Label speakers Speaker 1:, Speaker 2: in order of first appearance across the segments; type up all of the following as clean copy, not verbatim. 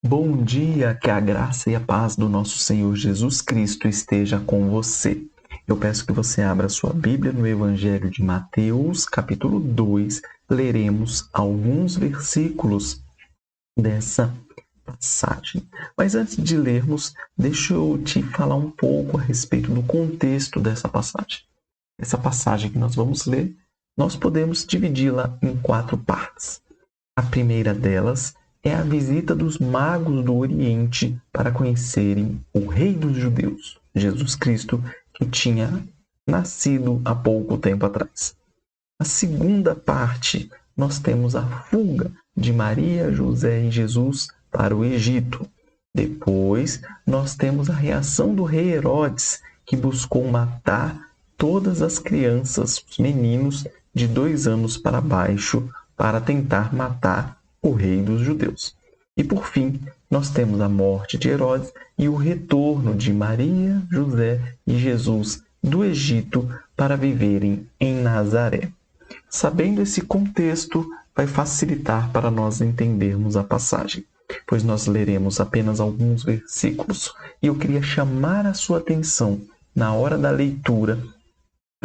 Speaker 1: Bom dia, que a graça e a paz do nosso Senhor Jesus Cristo esteja com você. Eu peço que você abra sua Bíblia no Evangelho de Mateus, capítulo 2. Leremos alguns versículos dessa passagem. Mas antes de lermos, deixa eu te falar um pouco a respeito do contexto dessa passagem. Essa passagem que nós vamos ler, nós podemos dividi-la em 4 partes. A primeira delas é a visita dos magos do Oriente para conhecerem o Rei dos Judeus, Jesus Cristo, que tinha nascido há pouco tempo atrás. A segunda parte, nós temos a fuga de Maria, José e Jesus para o Egito. Depois, nós temos a reação do rei Herodes, que buscou matar todas as crianças, os meninos de 2 anos para baixo, para tentar matar o rei dos judeus. E por fim, nós temos a morte de Herodes e o retorno de Maria, José e Jesus do Egito para viverem em Nazaré. Sabendo esse contexto, vai facilitar para nós entendermos a passagem, pois nós leremos apenas alguns versículos e eu queria chamar a sua atenção na hora da leitura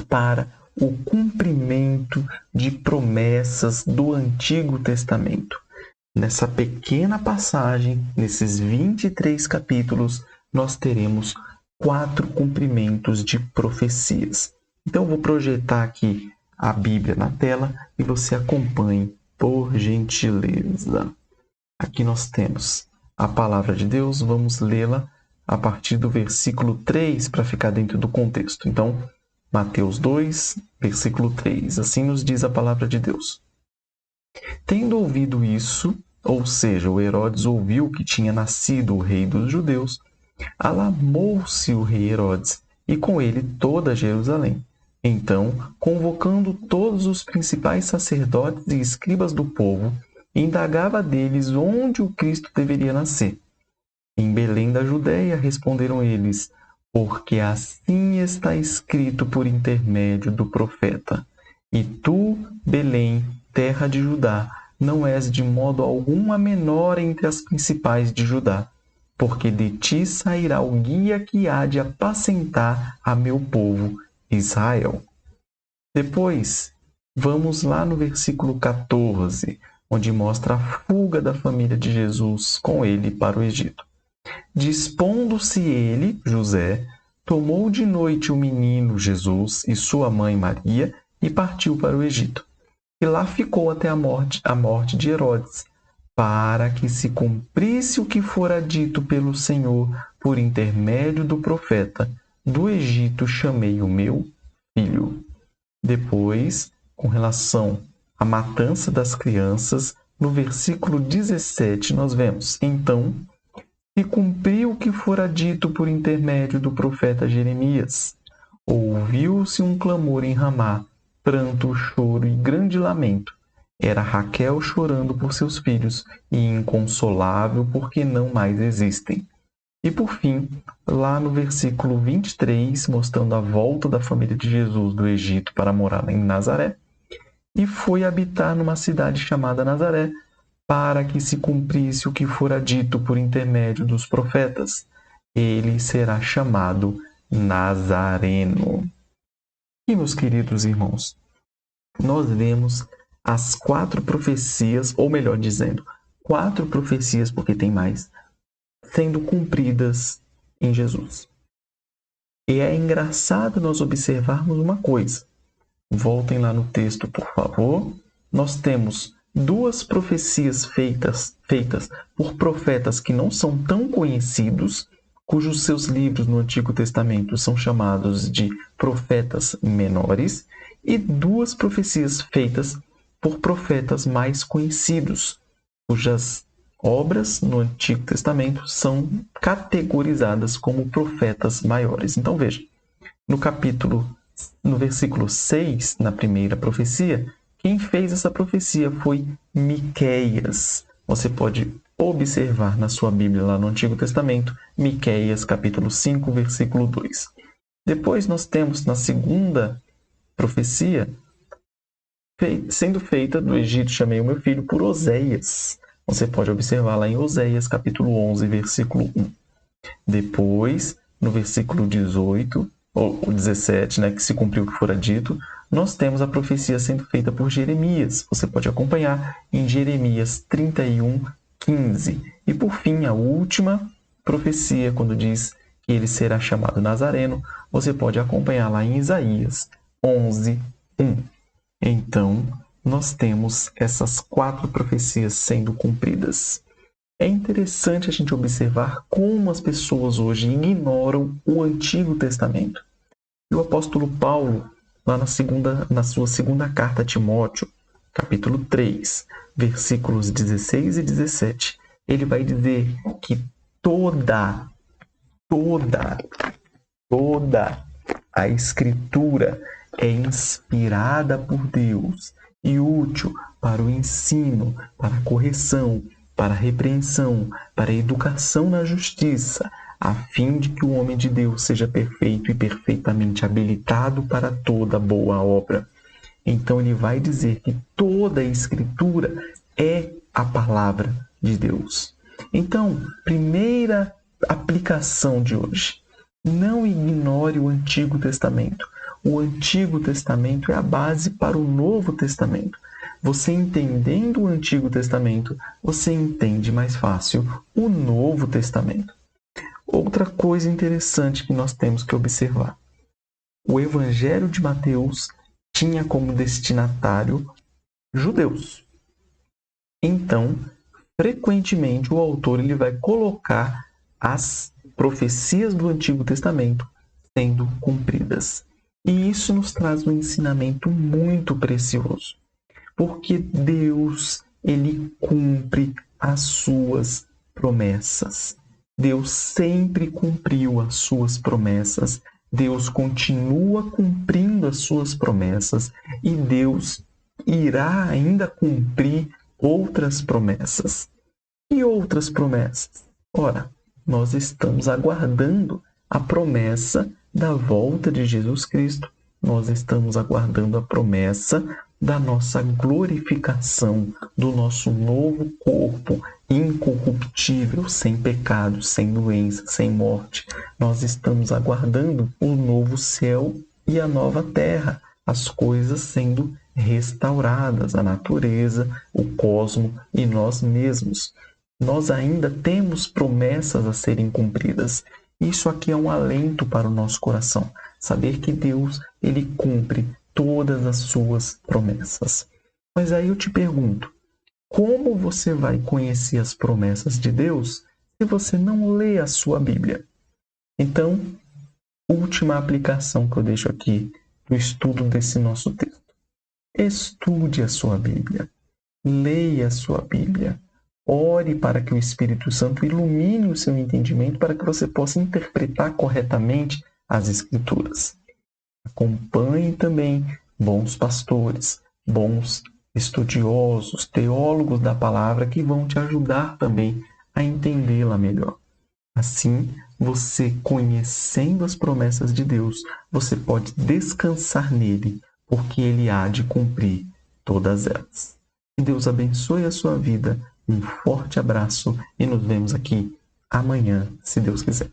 Speaker 1: para o cumprimento de promessas do Antigo Testamento. Nessa pequena passagem, nesses 23 capítulos, nós teremos 4 cumprimentos de profecias. Então, eu vou projetar aqui a Bíblia na tela e você acompanhe, por gentileza. Aqui nós temos a palavra de Deus, vamos lê-la a partir do versículo 3 para ficar dentro do contexto. Então, Mateus 2, versículo 3. Assim nos diz a palavra de Deus. Tendo ouvido isso, ou seja, o Herodes ouviu que tinha nascido o rei dos judeus, alarmou-se o rei Herodes e com ele toda Jerusalém. Então, convocando todos os principais sacerdotes e escribas do povo, indagava deles onde o Cristo deveria nascer. Em Belém da Judéia, responderam eles, porque assim está escrito por intermédio do profeta. E tu, Belém, terra de Judá, não és de modo algum a menor entre as principais de Judá, porque de ti sairá o guia que há de apacentar a meu povo, Israel. Depois, vamos lá no versículo 14, onde mostra a fuga da família de Jesus com ele para o Egito. Dispondo-se ele, José, tomou de noite o menino Jesus e sua mãe Maria e partiu para o Egito. E lá ficou até a morte de Herodes, para que se cumprisse o que fora dito pelo Senhor por intermédio do profeta: do Egito chamei o meu filho. Depois, com relação à matança das crianças, no versículo 17 nós vemos: então se cumpriu o que fora dito por intermédio do profeta Jeremias. Ouviu-se um clamor em Ramá, pranto, choro e grande lamento. Era Raquel chorando por seus filhos e inconsolável porque não mais existem. E por fim, lá no versículo 23, mostrando a volta da família de Jesus do Egito para morar em Nazaré, e foi habitar numa cidade chamada Nazaré, para que se cumprisse o que fora dito por intermédio dos profetas. Ele será chamado Nazareno. E, meus queridos irmãos, nós vemos as 4 profecias, ou melhor dizendo, 4 profecias, porque tem mais, sendo cumpridas em Jesus. E é engraçado nós observarmos uma coisa. Voltem lá no texto, por favor. Nós temos 2 profecias feitas por profetas que não são tão conhecidos, cujos seus livros no Antigo Testamento são chamados de profetas menores, e 2 profecias feitas por profetas mais conhecidos, cujas obras no Antigo Testamento são categorizadas como profetas maiores. Então veja, no versículo 6, na primeira profecia, quem fez essa profecia foi Miqueias. Você pode observar na sua Bíblia, lá no Antigo Testamento, Miqueias, capítulo 5, versículo 2. Depois nós temos, na segunda profecia, sendo feita do Egito chamei o meu filho, por Oséias. Você pode observar lá em Oséias, capítulo 11, versículo 1. Depois, no versículo 18, ou 17, né, que se cumpriu o que fora dito, nós temos a profecia sendo feita por Jeremias. Você pode acompanhar em Jeremias 31, 15. E por fim, a última profecia, quando diz que ele será chamado Nazareno, você pode acompanhar lá em Isaías 11, 1. Então, nós temos essas 4 profecias sendo cumpridas. É interessante a gente observar como as pessoas hoje ignoram o Antigo Testamento. E o apóstolo Paulo, lá na sua segunda carta a Timóteo, capítulo 3, versículos 16 e 17, ele vai dizer que toda a Escritura é inspirada por Deus e útil para o ensino, para a correção, para a repreensão, para a educação na justiça, a fim de que o homem de Deus seja perfeito e perfeitamente habilitado para toda boa obra. Então ele vai dizer que toda a Escritura é a palavra de Deus. Então, primeira aplicação de hoje: não ignore o Antigo Testamento. O Antigo Testamento é a base para o Novo Testamento. Você entendendo o Antigo Testamento, você entende mais fácil o Novo Testamento. Outra coisa interessante que nós temos que observar: o Evangelho de Mateus tinha como destinatário judeus. Então, frequentemente o autor ele vai colocar as profecias do Antigo Testamento sendo cumpridas. E isso nos traz um ensinamento muito precioso, porque Deus ele cumpre as suas promessas. Deus sempre cumpriu as suas promessas. Deus continua cumprindo as suas promessas e Deus irá ainda cumprir outras promessas. E outras promessas? Ora, nós estamos aguardando a promessa da volta de Jesus Cristo. Nós estamos aguardando a promessa da nossa glorificação, do nosso novo corpo incorruptível, sem pecado, sem doença, sem morte. Nós estamos aguardando o novo céu e a nova terra, as coisas sendo restauradas, a natureza, o cosmo e nós mesmos. Nós ainda temos promessas a serem cumpridas. Isso aqui é um alento para o nosso coração, saber que Deus ele cumpre todas as suas promessas. Mas aí eu te pergunto, como você vai conhecer as promessas de Deus se você não lê a sua Bíblia? Então, última aplicação que eu deixo aqui do estudo desse nosso texto. Estude a sua Bíblia, leia a sua Bíblia, ore para que o Espírito Santo ilumine o seu entendimento para que você possa interpretar corretamente as Escrituras. Acompanhe também bons pastores, bons estudiosos, teólogos da palavra que vão te ajudar também a entendê-la melhor. Assim, você conhecendo as promessas de Deus, você pode descansar nele, porque ele há de cumprir todas elas. Que Deus abençoe a sua vida. Um forte abraço e nos vemos aqui amanhã, se Deus quiser.